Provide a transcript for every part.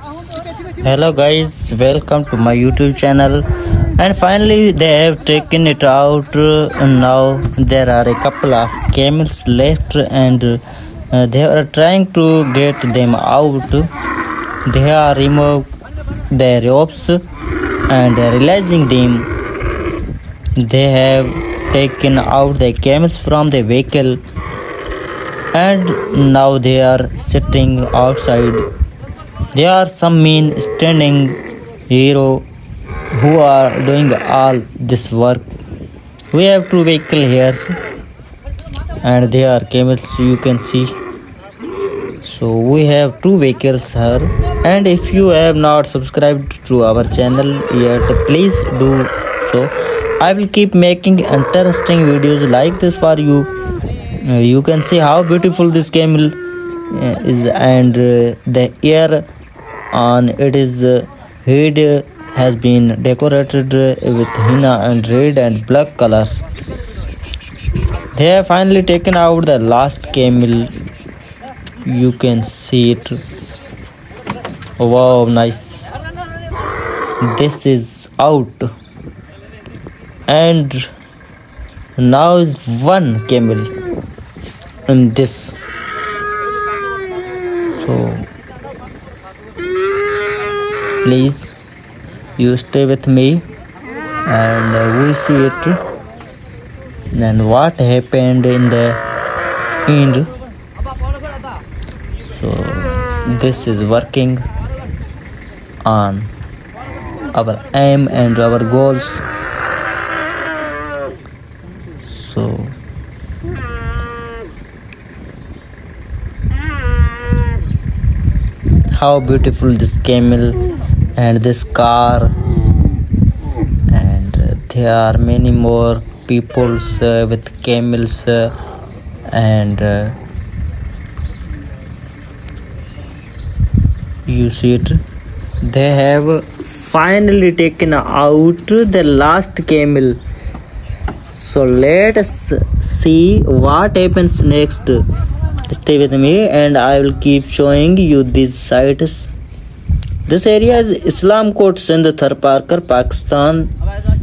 Hello guys, welcome to my YouTube channel. And finally they have taken it out. Now there are a couple of camels left, and they are trying to get them out. They have removed their ropes and realizing them, they have taken out the camels from the vehicle, and now they are sitting outside. There are some men standing here who are doing all this work. We have two vehicles here, and they are camels, you can see. So we have two vehicles here, and if you have not subscribed to our channel yet, please do so. I will keep making interesting videos like this for you. You can see how beautiful this camel is, and the ear on it is head has been decorated with henna and red and black colors. They have finally taken out the last camel. You can see it. Wow, nice. This is out, and now is one camel in this. So please you stay with me, and we see it. Then what happened in the end. So this is working on our aim and our goals. So how beautiful this camel and this car, and there are many more peoples with camels, and you see it. They have finally taken out the last camel. So let us see what happens next. Stay with me, and I will keep showing you these sites. This area is Islam Kot Sindh Tharparkar, Pakistan,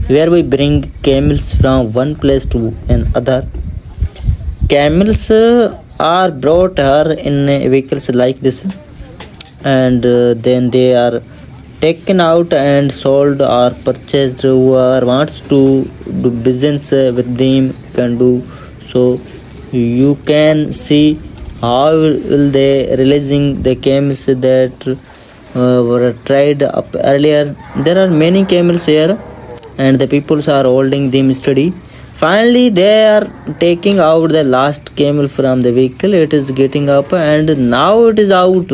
where we bring camels from one place to another. Camels are brought here in vehicles like this, and then they are taken out and sold or purchased. Whoever wants to do business with them can do so. You can see how will they releasing the camels that were tried up earlier. There are many camels here, and the peoples are holding them steady. Finally they are taking out the last camel from the vehicle. It is getting up, and now it is out.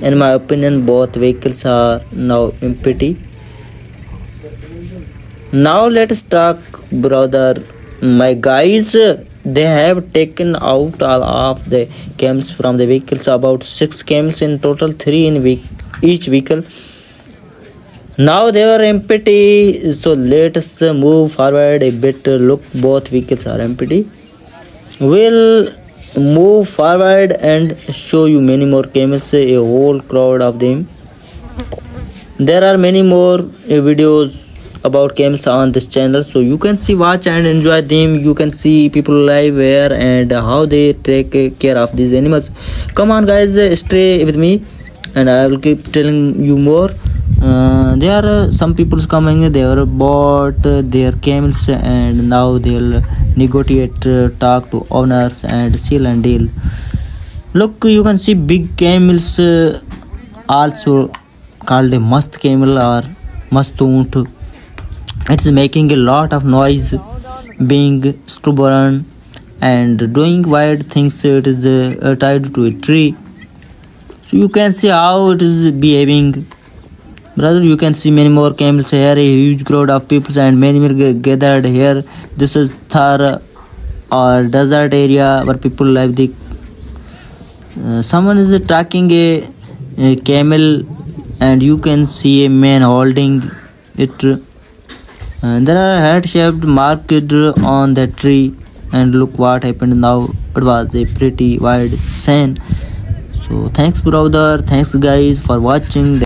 In my opinion, both vehicles are now empty. Now let's talk, brother, my guys. They have taken out all of the camels from the vehicles, about 6 camels in total, 3 in each vehicle. Now they are empty, so let us move forward a bit. Look, both vehicles are empty. We'll move forward and show you many more camels, a whole crowd of them. There are many more videos about camels on this channel, so you can see, watch and enjoy them. You can see people live here and how they take care of these animals. Come on guys, stay with me, and I will keep telling you more. There are some people coming. They are bought their camels, and now they'll negotiate, talk to owners and seal and deal. Look, you can see big camels, also called a mast camel or mast oont. It's making a lot of noise, being stubborn and doing weird things. It is tied to a tree, so you can see how it is behaving. Brother, you can see many more camels here, a huge crowd of people, and many more gathered here. This is Thar or desert area where people live. Someone is tracking a camel, and you can see a man holding it. There are heart-shaped marked on the tree, and look what happened now. It was a pretty wild scene. So thanks brother, thanks guys for watching.